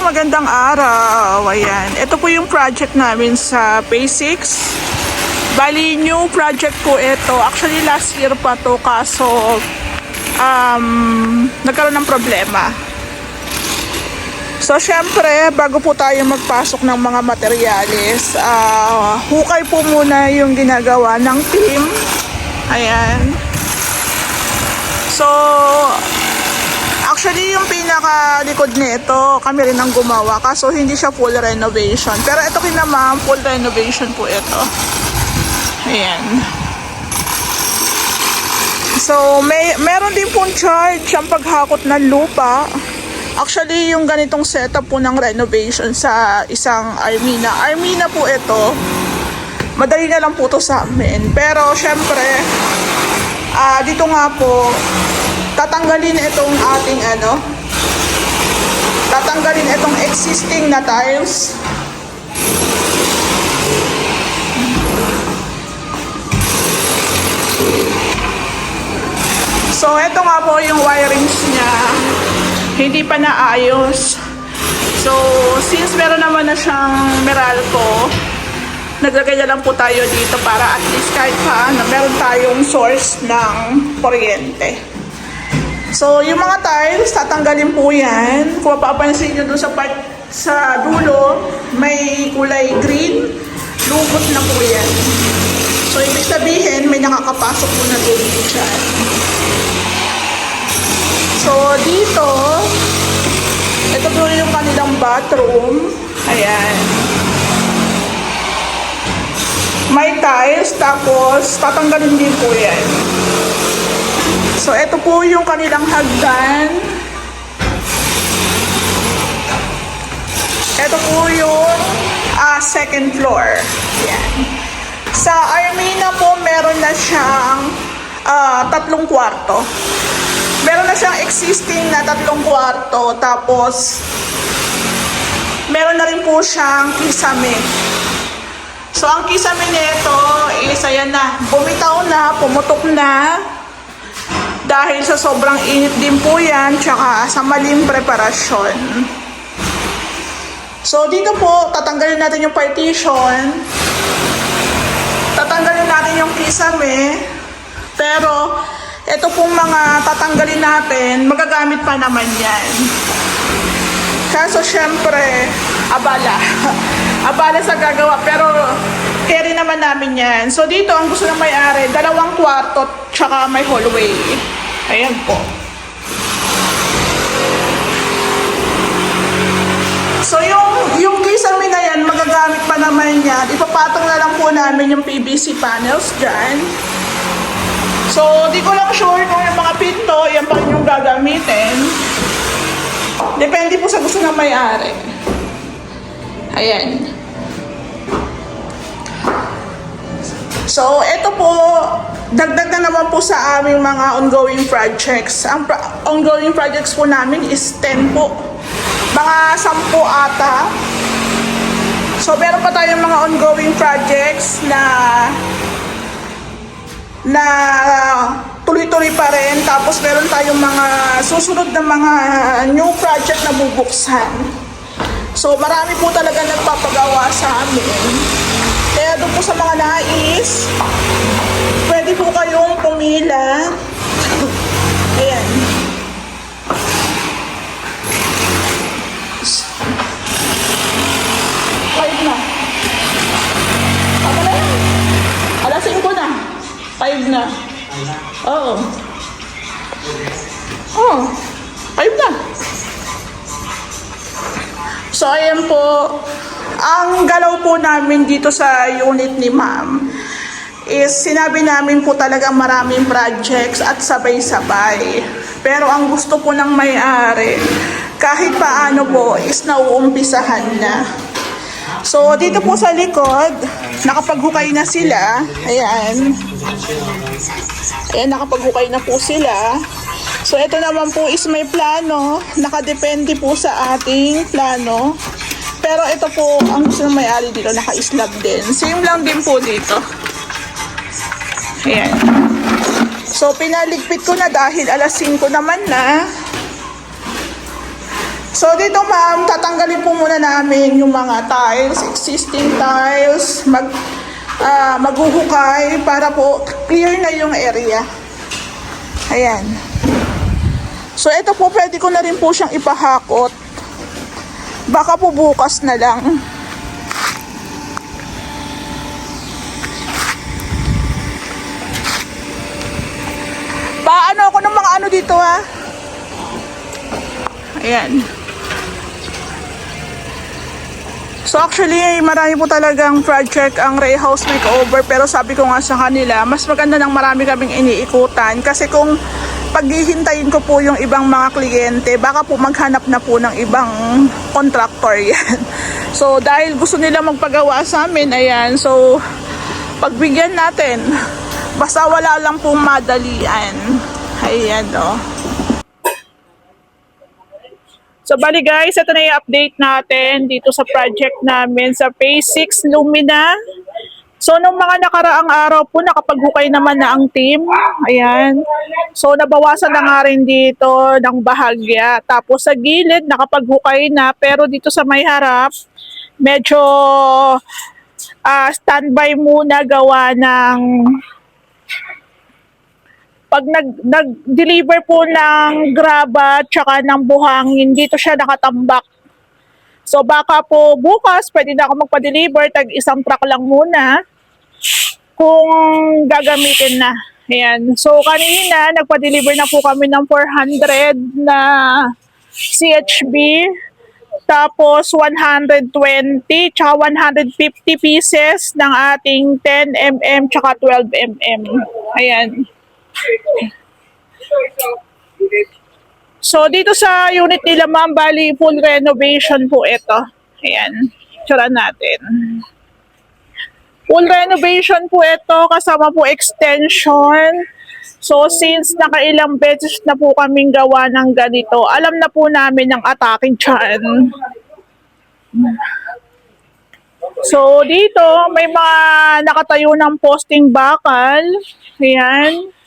magandang araw. Ayan. Ito po yung project namin sa Phase 6. Bali, new project po ito. Actually, last year pa to kaso nagkaroon ng problema. So, syempre, bago po tayo magpasok ng mga materyales, hukay po muna yung ginagawa ng team. Ayan. So, actually, yung pinaka-likod nito, kami rin ang gumawa. Kaso, hindi siya full renovation. Pero ito kinamang full renovation po ito. Ayan. So, meron din pong charge ang paghakot ng lupa. Actually, yung ganitong setup po ng renovation sa isang Armina. Armina po ito. Madali na lang po ito sa amin. Pero, syempre, dito nga po, tatanggalin itong ating tatanggalin itong existing na tiles. So, ito nga po yung wirings niya. Hindi pa naayos. So, since meron naman na siyang Meralco, naglagay na lang po tayo dito para at least kahit paano meron tayong source ng kuryente. So, yung mga tiles, tatanggalin po yan. Kung mapapansin nyo doon sa dulo, may kulay green. Lubot na po yan. So, ibig sabihin, may nakakapasok po na tubig dyan. So, dito, ito po yung kanilang bathroom. Ayan. May tiles, tapos tatanggalin din po yan. So, ito po yung kanilang hagdan. Ito po yung second floor. Yan. Sa Armina po, meron na siyang 3 kwarto. Meron na siyang existing na 3 kwarto. Tapos, meron na rin po siyang kisame. So, ang kisame nito is, ayan na, bumitaw na, pumutok na. Dahil sa sobrang init din po yan, tsaka sa maling preparasyon. So, dito po, tatanggalin natin yung partition. Tatanggalin natin yung kisame. Pero, ito pong mga tatanggalin natin, magagamit pa naman yan. Kaso, syempre, abala. Abala sa gagawa, pero carry naman namin yan. So, dito, ang gusto ng may-ari, 2 kwarto, tsaka may hallway. Ayan po. So, yung kisame na yan, magagamit pa naman yan. Ipapatong na lang po namin yung PVC panels dyan. So, di ko lang sure kung yung mga pinto, yan pa rin yung gagamitin. Depende po sa gusto ng may-ari. Ayan. So, ito po, dagdag na naman po sa aming mga ongoing projects. Ang ongoing projects po namin is 10 po. Mga 10 ata. So, meron pa tayong mga ongoing projects na tuloy-tuloy pa rin. Tapos, meron tayong mga susunod na mga new project na bubuksan. So, marami po talaga nagpapagawa sa amin. Kaya doon po sa mga nais, pwede po kayong pumila. Ayan. Five na. Tama na yan. Alas 5 na. 5 na. Oo. Oo. 5 na. So, ayan po. Ang galaw po namin dito sa unit ni ma'am is sinabi namin po talagang maraming projects at sabay-sabay. Pero ang gusto po ng may-ari, kahit paano po, is nauumpisahan na. So, dito po sa likod, nakapaghukay na sila. Ayan. Ayan, nakapaghukay na po sila. So, ito naman po is may plano. Nakadepende po sa ating plano. Pero ito po, ang gusto ng may-ari dito, naka-slab din. Same lang din po dito. Ayan. So, pinaligpit ko na dahil alas 5 naman na. So dito ma'am, tatanggalin po muna namin yung mga tiles, existing tiles, maghuhukay para po clear na yung area. Ayan. So ito po, pwede ko na rin po siyang ipahakot. Baka po bukas na lang. Paano ako ng mga ano dito ha? Ayan. So actually, marami po talagang project ang Ray House Makeover, pero sabi ko nga sa kanila, mas maganda nang marami kaming iniikutan kasi kung paghihintayin ko po yung ibang mga kliyente, baka po maghanap na po ng ibang contractor yan. So dahil gusto nila magpagawa sa amin, ayan, so pagbigyan natin, basta wala lang pong madalian. Ayan o. So bali guys, ito na yung update natin dito sa project namin sa Phase 6 Lumina. So nung mga nakaraang araw po, nakapaghukay naman na ang team. Ayan. So nabawasan na nga rin dito ng bahagya. Tapos sa gilid, nakapaghukay na. Pero dito sa may harap, medyo standby muna gawa ng pag nag-deliver po ng graba tsaka ng buhangin, dito siya nakatambak. So baka po bukas pwede na ako magpa-deliver, tag isang truck lang muna kung gagamitin na. Ayan. So kanina nagpa-deliver na po kami ng 400 na CHB, tapos 120 tsaka 150 pieces ng ating 10mm tsaka 12mm. Ayan. So dito sa unit nila ma'am, bali full renovation po ito. Ayan, tsura natin. Full renovation po ito, kasama po extension. So since nakailang beses na po kaming gawa ng ganito, alam na po namin ang atake dyan. So dito may mga nakatayo ng posting bakal. Ayan.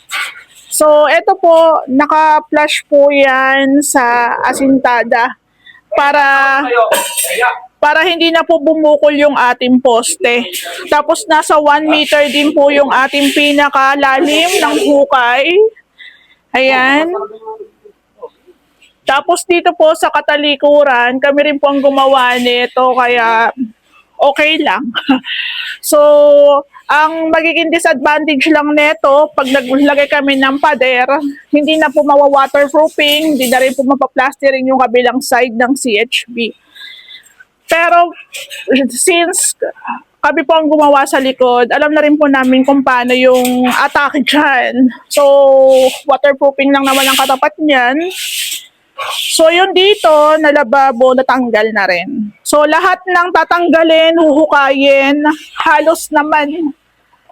So, ito po, naka-flash po yan sa asintada para hindi na po bumukol yung ating poste. Tapos, nasa 1 meter din po yung ating pinakalalim ng hukay. Ayan. Tapos, dito po sa katalikuran, kami rin po ang gumawa nito, kaya okay lang. So, ang magiging disadvantage lang nito, pag naglagay kami ng pader, hindi na po mawa-waterproofing, hindi na rin po mapaplastering yung kabilang side ng CHB. Pero, since kami po ang gumawa sa likod, alam na rin po namin kung paano yung atake dyan. So, waterproofing lang naman ang katapat niyan. So, yun dito, na lababo, natanggal na rin. So, lahat ng tatanggalin, huhukayin, halos naman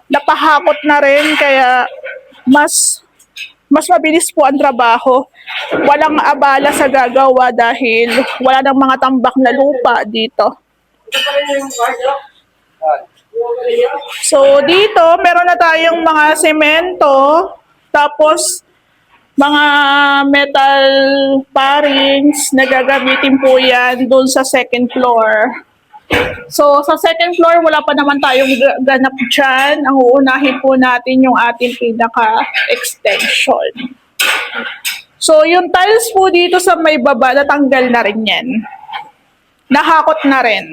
napahakot na rin, kaya mas mabilis po ang trabaho. Walang abala sa gagawa dahil wala nang mga tambak na lupa dito. So, dito, meron na tayong mga semento, tapos mga metal parings na gagamitin po yan doon sa second floor. So, sa second floor, wala pa naman tayong ganap dyan. Ang uunahin po natin yung ating pinaka-extension. So, yung tiles po dito sa may baba, natanggal na rin yan. Nahakot na rin.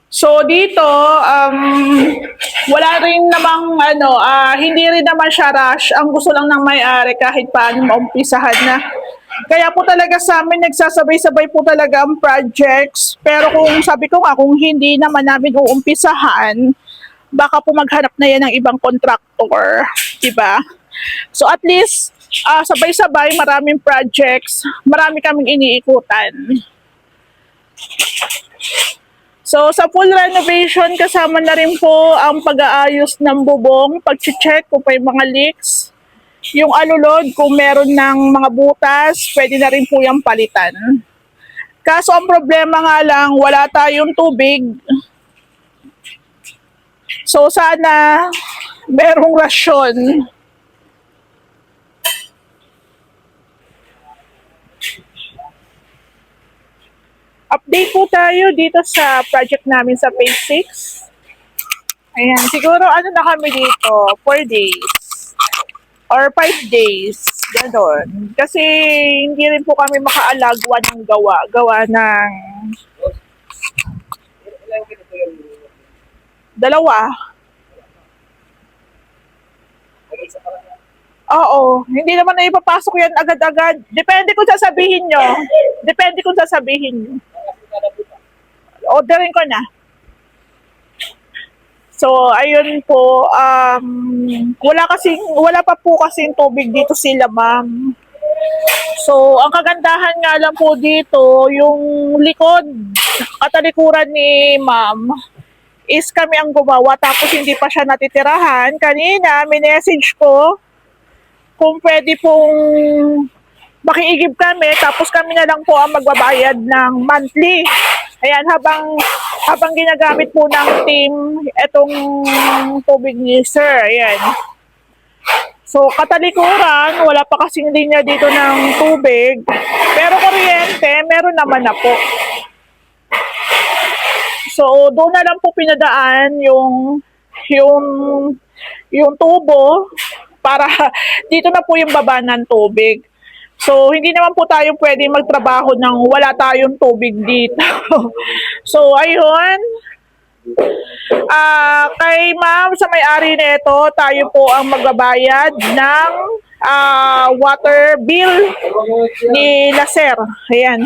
So, dito, wala rin namang, hindi rin naman siya rush. Ang gusto lang ng may-ari kahit paano maumpisahan na. Kaya po talaga sa amin, nagsasabay-sabay po talaga ang projects. Pero kung sabi ko nga, kung hindi naman namin uumpisahan, baka po maghanap na yan ng ibang contractor. Diba? So at least, sabay-sabay, maraming projects, marami kaming iniikutan. So sa full renovation, kasama na rin po ang pag-aayos ng bubong, pag-check kung may mga leaks. Yung alulod, kung meron ng mga butas, pwede na rin po yung palitan. Kaso ang problema nga lang, wala tayong tubig. So sana merong rasyon. Update po tayo dito sa project namin sa phase 6. Ayan, siguro ano na kami dito, 4 days or 5 days, gano'n. Kasi hindi rin po kami makaalagwa ng gawa ng dalawa. Oo, hindi naman na ipapasok yan agad-agad. Depende kung sasabihin nyo. Depende kung sasabihin nyo. Orderin ko na. So, ayun po, wala pa po kasing tubig dito sila, ma'am. So, ang kagandahan nga lang po dito, yung likod, katalikuran ni ma'am, is kami ang gumawa, tapos hindi pa siya natitirahan. Kanina, may message ko, kung pwede pong makiigib kami, tapos kami na lang po ang magbabayad ng monthly. Ayan, habang ginagamit po ng team itong tubig ni sir. Ayan. So, katalikuran, wala pa kasing linya dito ng tubig. Pero kuryente, meron naman na po. So, doon na lang po pinadaan yung tubo para dito na po yung baba ng tubig. So, hindi naman po tayo pwede magtrabaho nang wala tayong tubig dito. So, ayun. Kay ma'am sa may-ari nito, tayo po ang magbabayad ng water bill ni Laser. Ayan.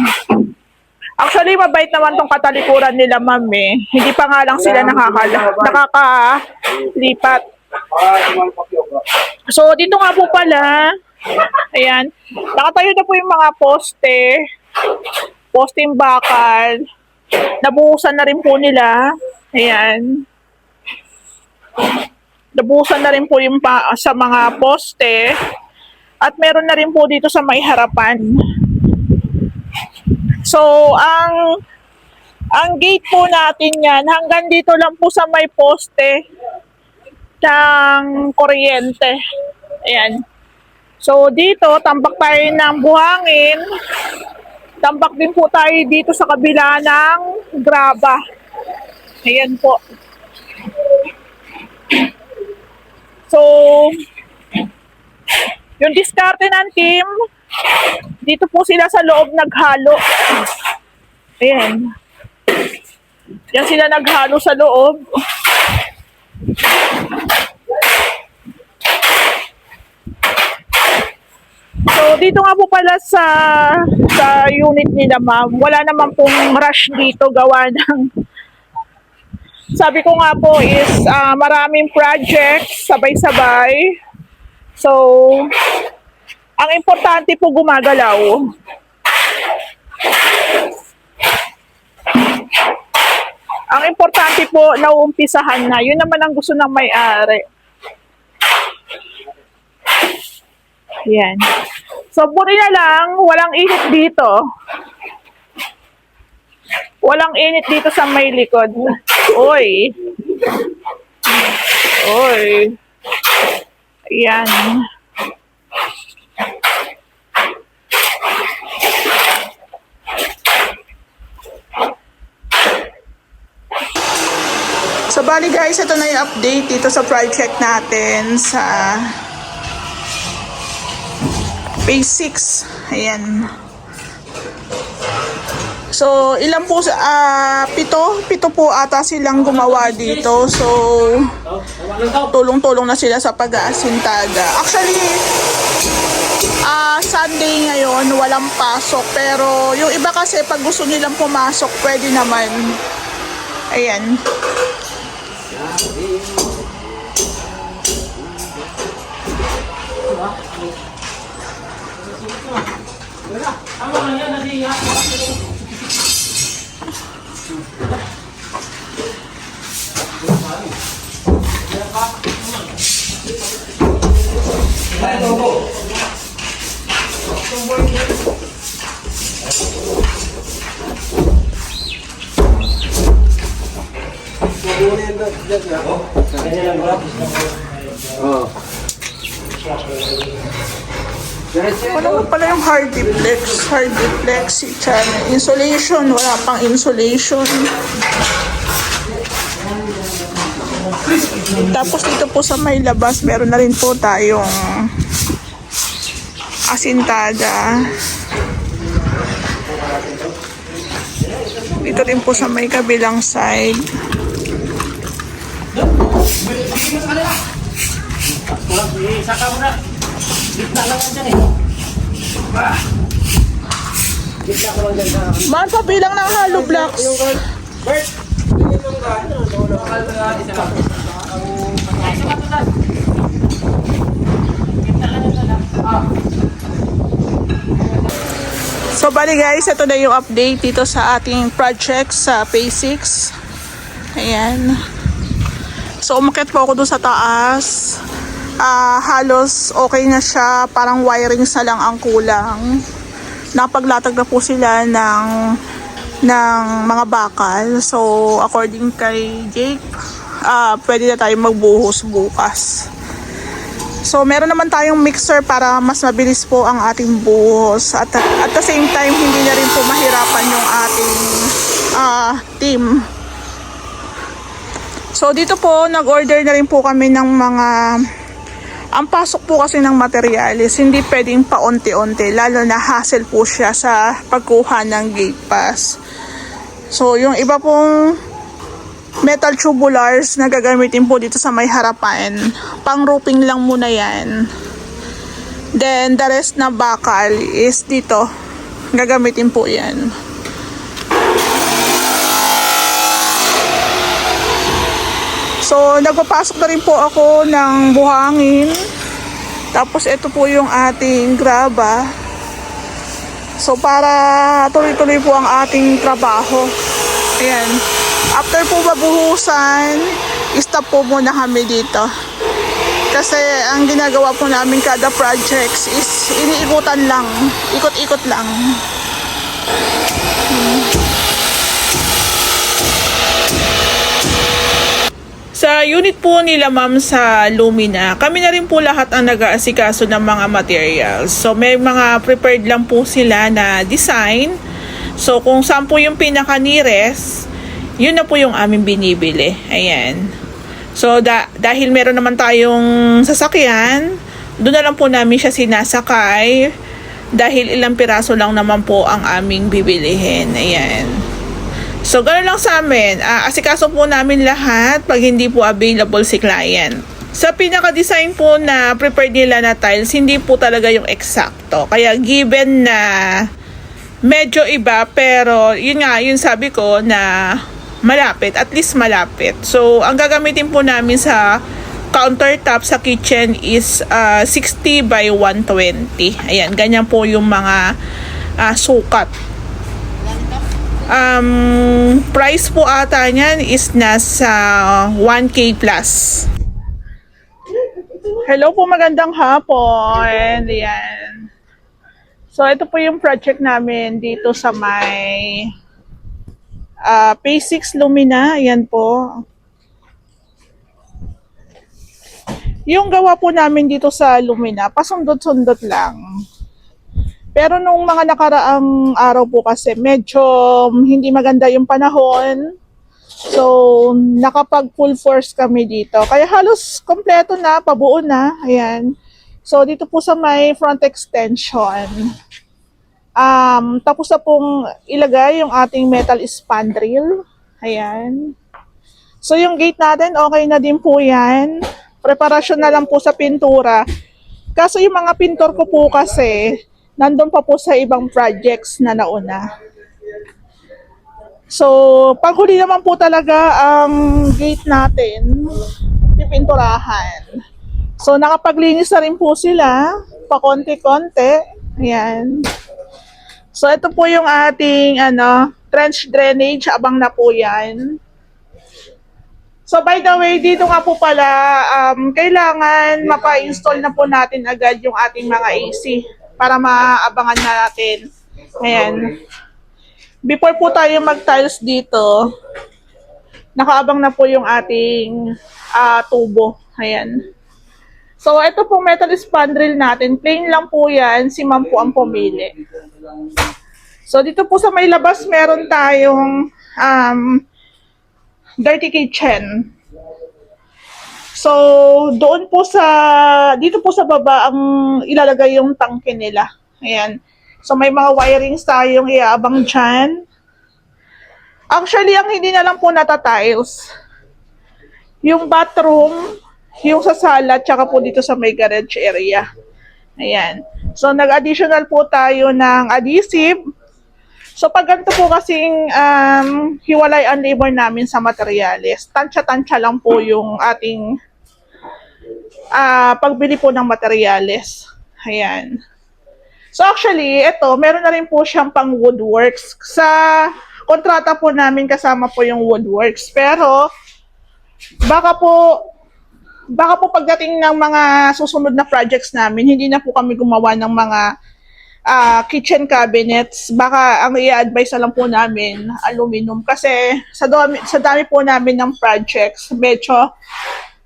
Actually, mabait naman tong katalikuran nila, ma'am eh. Hindi pa nga lang sila nakakalipat. So, dito nga po pala, ayan, nakatayo na po yung mga posteng bakal. Nabuhusan na rin po nila. Ayan. Nabuhusan na rin po yung sa mga poste. At meron na rin po dito sa may harapan. So, ang gate po natin yan, hanggang dito lang po sa may poste ng kuryente. Ayan. So, dito, tambak tayo ng buhangin. Tambak din po tayo dito sa kabila ng graba. Ayan po. So, yung diskarte ng team, dito po sila sa loob naghalo. Ayan. Yan sila naghalo sa loob. So, dito nga po pala sa unit nila, ma'am, wala naman pong rush dito gawa ng, sabi ko nga po is maraming projects sabay-sabay. So, ang importante po gumagalaw. Ang importante po nauumpisahan na. Yun naman ang gusto ng may-ari. Yan. So, buti na lang, walang init dito. Walang init dito sa may likod. Oy. Oy. Ayan. So, bali guys, ito na yung update dito sa project natin sa phase 6. Ayan. So, ilan po, pito po ata silang gumawa dito. So, tulong-tulong na sila sa pag-aasintaga. Actually, Sunday ngayon, walang pasok. Pero, yung iba kasi, pag gusto nilang pumasok, pwede naman. Ayan. Wala pa pala yung hardiplex si Chan. Insulation, wala pang insulation. Tapos dito po sa may labas, meron na rin po tayong asintada. Dito rin po sa may kabilang side. Saka mo na. Gitna lang yan dyan eh. Gitna ko lang dyan sa... Mahal pa bilang ng hollow blocks. Bert! So bali guys, ito na yung update dito sa ating project sa Phase 6. Ayan. So umakyat po ako doon sa taas. Halos okay na siya, parang wiring sa lang ang kulang. Napaglatag na po sila ng mga bakal. So according kay Jake, pwede na tayo magbuhos bukas. So meron naman tayong mixer para mas mabilis po ang ating buhos. At the same time, hindi na rin po mahirapan yung ating team. So dito po, nag-order na rin po kami ng mga... Ang pasok po kasi ng materialis, hindi pwedeng paunti-unti, lalo na hassle po siya sa pagkuha ng gate pass. So yung iba pong metal tubulars na gagamitin po dito sa may harapan, pang roofing lang muna yan. Then the rest na bakal is dito, gagamitin po yan. So, nagpapasok na rin po ako ng buhangin. Tapos, ito po yung ating graba. So, para tuloy-tuloy po ang ating trabaho. Ayan. After po mabuhusan, stop po muna kami dito. Kasi, ang ginagawa po namin kada projects is iniikutan lang. Ikot-ikot lang. Sa unit po nila ma'am sa Lumina, kami na rin po lahat ang nag-aasikaso ng mga materials. So may mga prepared lang po sila na design. So kung saan po yung pinaka-nearest, yun na po yung aming binibili. Ayan. So dahil meron naman tayong sasakyan, doon na lang po namin siya sinasakay. Dahil ilang piraso lang naman po ang aming bibilihin. Ayan. So, gano'n lang sa amin. Asikaso po namin lahat pag hindi po available si client. Sa pinaka-design po na prepared nila na tiles, hindi po talaga yung eksakto. Kaya given na medyo iba, pero yun nga, yun sabi ko na malapit, at least malapit. So, ang gagamitin po namin sa countertop sa kitchen is 60 by 120. Ayan, ganyan po yung mga sukat. Price po ata niyan is nasa 1K plus. Hello po, magandang hapon. Ayan. So, ito po yung project namin dito sa may Phase 6 Lumina. Ayan po. Yung gawa po namin dito sa Lumina, pasundot-sundot lang. Pero nung mga nakaraang araw po kasi medyo hindi maganda yung panahon. So, nakapag full force kami dito. Kaya halos kompleto na, pabuo na. Ayan. So, dito po sa may front extension. Tapos na pong ilagay yung ating metal spandrel. Ayan. So, yung gate natin, okay na din po yan. Preparasyon na lang po sa pintura. Kaso yung mga pintor ko po kasi, nandun pa po sa ibang projects na nauna. So, paghuli naman po talaga ang gate natin, pipinturahan. So, nakapaglinis na rin po sila, pakonti-konti. Ayan. So, ito po yung ating trench drainage, abang na po yan. So, by the way, dito nga po pala, kailangan mapa-install na po natin agad yung ating mga AC para maabangan na natin. Ayan. Before po tayo mag-tiles dito, nakaabang na po yung ating tubo. Ayan. So, ito pong metal spandrel natin. Plain lang po yan. Si ma'am po ang pumili. So, dito po sa may labas, meron tayong dirty kitchen. So, doon po dito po sa baba ang ilalagay yung tangke nila. Ayan. So, may mga wirings tayong iaabang dyan. Actually, ang hindi na lang po natatiles, yung bathroom, yung sa sala, tsaka po dito sa may garage area. Ayan. So, nag-additional po tayo ng adhesive. So, pag ganito po kasing hiwalay ang labor namin sa materyales, tansya-tansya lang po yung ating pagbili po ng materyales. Ayan. So, actually, ito, meron na rin po siyang pang woodworks. Sa kontrata po namin kasama po yung woodworks. Pero, baka po pagdating ng mga susunod na projects namin, hindi na po kami gumawa ng mga kitchen cabinets. Baka ang i-advise na lang po namin, aluminum. Kasi sa dami po namin ng projects, medyo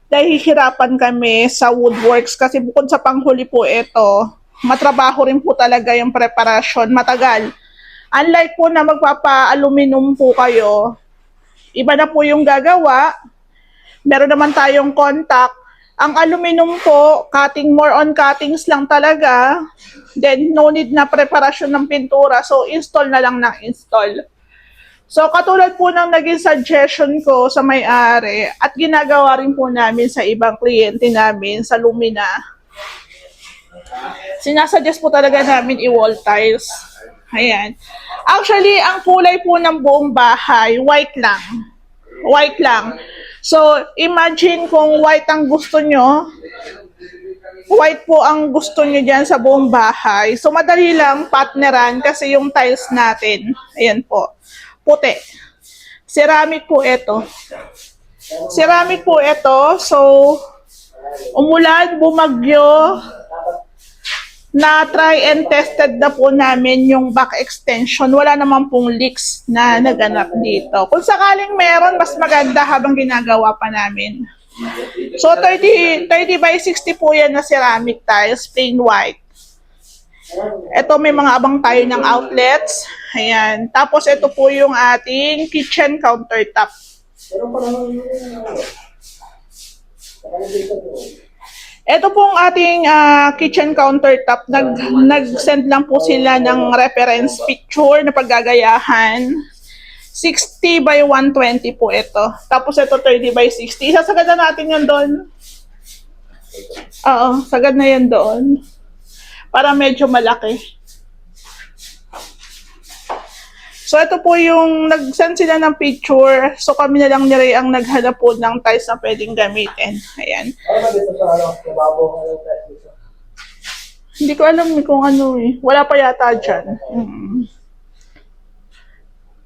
nahihirapan kami sa woodworks. Kasi bukod sa panghuli po ito, matrabaho rin po talaga yung preparasyon, matagal. Unlike po na magpapa-aluminum po kayo, iba na po yung gagawa. Meron naman tayong contact. Ang aluminum po, more on cuttings lang talaga. Then, no need na preparasyon ng pintura. So, install na lang ng install. So, katulad po ng naging suggestion ko sa may-ari at ginagawa rin po namin sa ibang kliyente namin sa Lumina. Sinasuggest po talaga namin i-wall tiles. Ayan. Actually, ang kulay po ng buong bahay, white lang. White lang. So, imagine kung white ang gusto nyo, white po ang gusto nyo dyan sa buong bahay. So, madali lang partneran kasi yung tiles natin, ayan po, puti. Ceramic po ito. Ceramic po ito. So, umulan, bumagyo, na try and tested na po namin yung back extension. Wala naman pong leaks na naganap dito. Kung sakaling meron, mas maganda habang ginagawa pa namin. So, 30 by 60 po yan na ceramic tiles, plain white. Ito may mga abang tayo ng outlets. Ayan. Tapos ito po yung ating kitchen countertop. Ito pong ating kitchen countertop, nag-send lang po sila ng reference picture na paggagayahan. 60 by 120 po ito. Tapos ito 30 by 60. Isasagad na natin yun doon. Oo, sagad na yan doon. Para medyo malaki. So, ito po yung nag-send sila ng picture. So, kami na lang ni Ray ang naghanap po ng tiles na pwedeng gamitin. Ayan. Hindi ko alam kung ano eh. Wala pa yata dyan.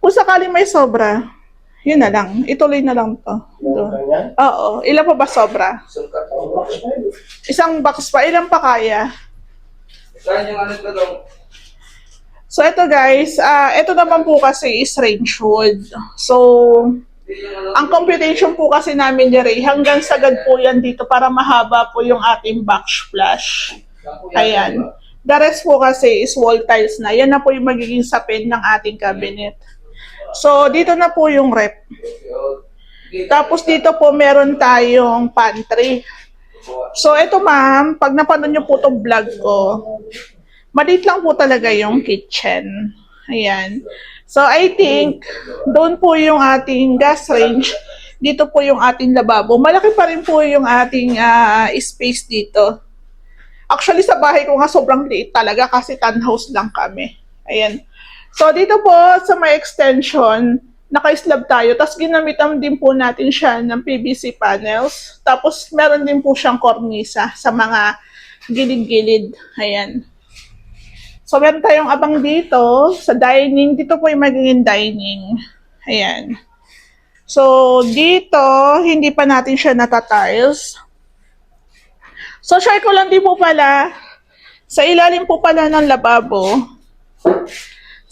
Kung sakaling may sobra, yun na lang. Ituloy na lang to. Oo. Ilan pa ba sobra? Isang box pa. Ilan pa kaya? Saan yung ano ito daw? So, ito guys, ito naman po kasi is range wood. So, ang computation po kasi namin ni Ray, hanggang sagad po yan dito para mahaba po yung ating backsplash. Ayan. The rest po kasi is wall tiles na. Yan na po yung magiging sapin ng ating cabinet. So, dito na po yung rep. Tapos dito po meron tayong pantry. So, ito ma'am, pag napanood nyo po itong vlog ko, maliit lang po talaga yung kitchen. Ayan. So, I think, doon po yung ating gas range. Dito po yung ating lababo. Malaki pa rin po yung ating space dito. Actually, sa bahay ko nga sobrang liit talaga kasi townhouse lang kami. Ayan. So, dito po sa may extension, naka-slab tayo. Tapos, ginamitan din po natin siya ng PVC panels. Tapos, meron din po siyang kornisa sa mga gilid-gilid. Ayan. So, meron tayong abang dito sa dining. Dito po yung magiging dining. Ayan. So, dito, hindi pa natin siya natatiles. So, share ko lang din po pala, sa ilalim po pala ng lababo,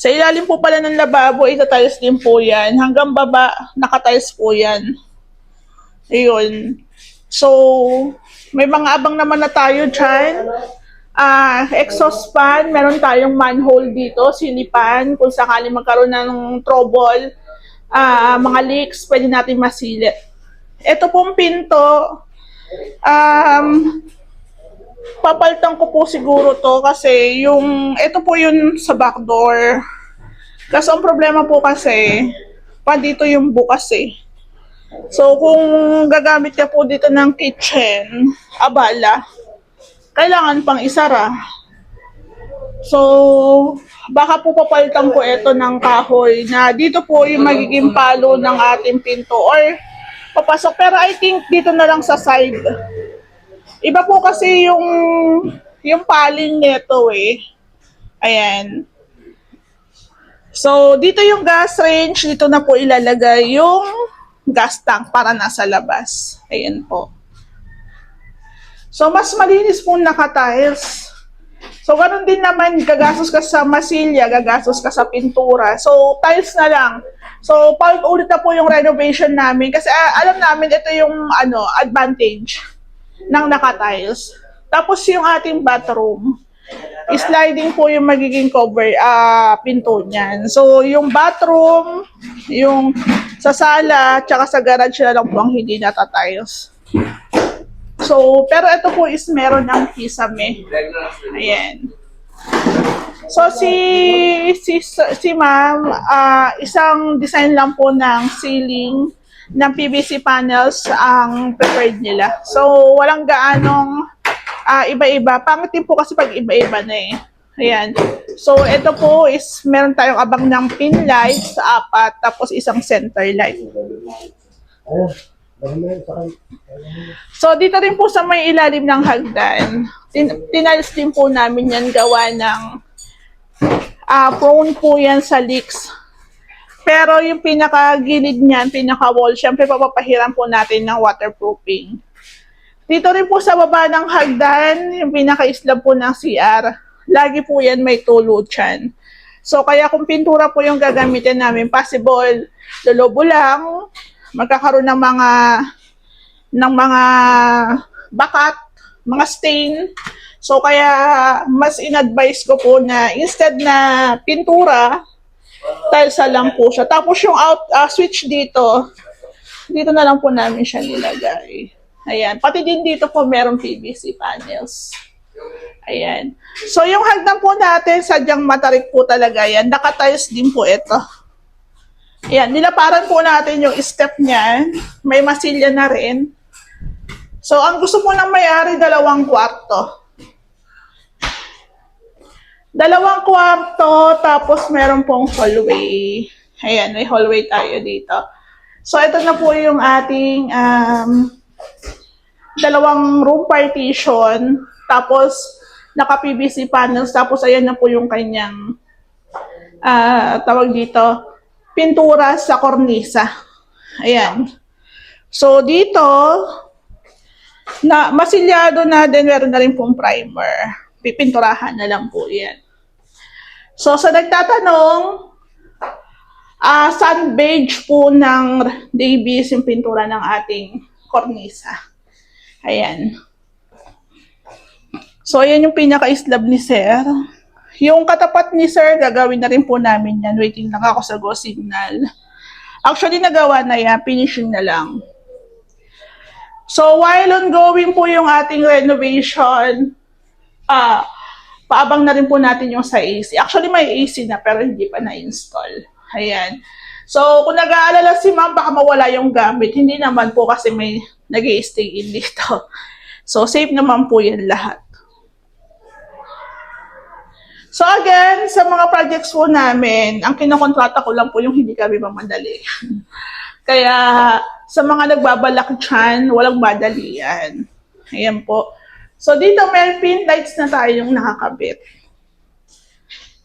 sa ilalim po pala ng lababo, itatiles din po yan. Hanggang baba, nakatiles po yan. Ayun. So, may mga abang naman na tayo dyan. Exhaust fan, meron tayong manhole dito, silipan, kung sakali magkaroon ng trouble, mga leaks, pwede natin masilip. Ito pong pinto, papalitan ko po siguro to kasi ito po yun sa back door. Kasi ang problema po kasi, pa dito yung bukas eh. So, kung gagamit ka po dito ng kitchen, abala, kailangan pang isara. So, baka po papalitan ko ito ng kahoy na dito po yung magiging palo ng ating pinto or papasok. Pero I think dito na lang sa side. Iba po kasi yung paling nito eh. Ayan. So, dito yung gas range, dito na po ilalagay yung gas tank para nasa labas. Ayan po. So, mas malinis po naka-tiles. So, ganun din naman, gagastos ka sa masilya, gagastos ka sa pintura. So, tiles na lang. So, paulit na po yung renovation namin kasi alam namin ito yung advantage ng naka-tiles. Tapos yung ating bathroom, sliding po yung magiging cover, pinto niyan. So, yung bathroom, yung sa sala, tsaka sa garage na lang po ang hindi nata-tiles. So, pero ito po is meron ng kisame. Ayan. So, si ma'am, isang design lang po ng ceiling ng PVC panels ang preferred nila. So, walang gaanong iba-iba. Pangit din po kasi pag iba-iba na eh. Ayan. So, ito po is meron tayong abang ng pin lights, 4, tapos isang center light. So, dito rin po sa may ilalim ng hagdan, tinalis din po namin yan gawa ng prone po yan sa leaks. Pero yung pinaka-gilid niyan, pinaka-wall, syempre papapahiran po natin ng waterproofing. Dito rin po sa baba ng hagdan, yung pinaka-slab po ng CR, lagi po yan may tulo dyan. So, kaya kung pintura po yung gagamitin namin, possible, lolobo lang, magkakaroon ng mga bakat, mga stain. So, kaya mas in-advise ko po na instead na pintura, tiles na lang po siya. Tapos yung switch dito na lang po namin siya nilagay. Ayan. Pati din dito po merong PVC panels. Ayan. So, yung hagdan po natin, sadyang matarik po talaga yan. Naka-tiles din po ito. Ayan, nilaparan po natin yung step niyan. May masilya na rin. So, ang gusto po ng may-ari, 2 kwarto. 2 kwarto, tapos meron pong hallway. Ayan, may hallway tayo dito. So, ito na po yung ating 2 room partition. Tapos, naka-PVC panels. Tapos, ayan na po yung kanyang tawag dito, pintura sa kornisa. Ayan. So, dito, na masilyado na din, meron na rin pong primer. Pipinturahan na lang po yan. So, sa nagtatanong, sun beige po ng Davies yung pintura ng ating kornisa. Ayan. So, ayan yung pinaka-slab ni Sir. Yung katapat ni Sir, gagawin na rin po namin yan. Waiting lang ako sa go signal. Actually, nagawa na yan. Finishing na lang. So, while ongoing po yung ating renovation, paabang na rin po natin yung sa AC. Actually, may AC na pero hindi pa na-install. Ayan. So, kung nag-aalala si ma'am, baka mawala yung gamit. Hindi naman po kasi may nag-i-stay in dito. So, safe naman po yan lahat. So again, sa mga projects po namin, ang kinokontrata ko lang po yung hindi kami mamadali. Kaya sa mga nagbabalak dyan, walang madali yan. Ayan po. So dito may pin lights na tayong nakakabit.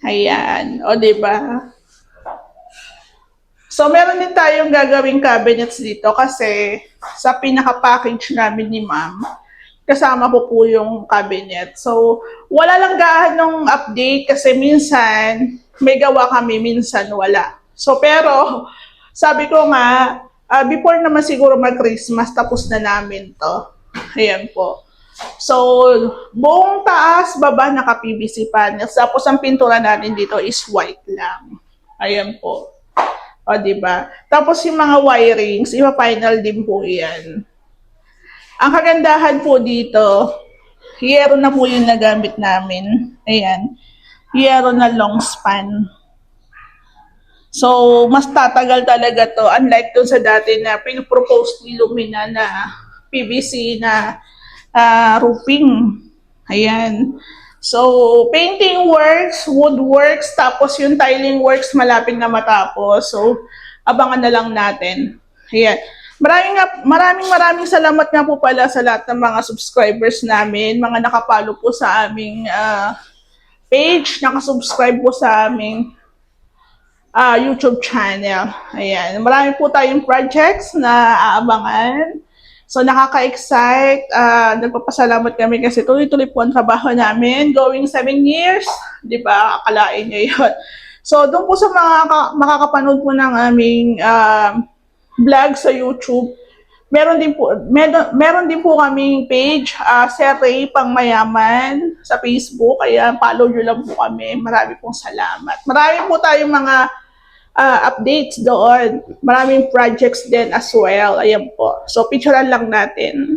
Ayan. O diba? So meron din tayong gagawing cabinets dito kasi sa pinaka-package namin ni ma'am, kasama po yung cabinet. So, wala lang gaanong update kasi minsan may gawa kami, minsan wala. So, pero sabi ko nga, before naman siguro mag-Christmas, tapos na namin to. Ayan po. So, buong taas, baba, naka-PVC panels. Tapos, ang pintura natin dito is white lang. Ayan po. O, diba? Tapos, yung mga wirings, ipa-final din po yan. Ang kagandahan po dito, yero na po yung nagamit namin. Ayan. Yero na long span. So, mas tatagal talaga to. Unlike dun sa dati na pinopropose ni Lumina na PVC na roofing. Ayan. So, painting works, wood works, tapos yung tiling works malapit na matapos. So, abangan na lang natin. Ayan. Maraming salamat nga po pala sa lahat ng mga subscribers namin, mga nakapalo po sa aming page, nakasubscribe po sa aming YouTube channel. Ayan. Marami po tayong projects na aabangan. So, nakaka-excite. Nagpapasalamat kami kasi tuloy-tuloy po ang trabaho namin. Going 7 years. Di ba? Akalain niyo yun. So, doon po sa mga makakapanood po ng aming vlog sa YouTube, meron din po kaming page, Sir Ray Pangmayaman sa Facebook. Kaya follow nyo lang po kami. Marami pong salamat. Marami po tayong mga updates doon. Maraming projects din as well. Ayan po. So, picturean lang natin.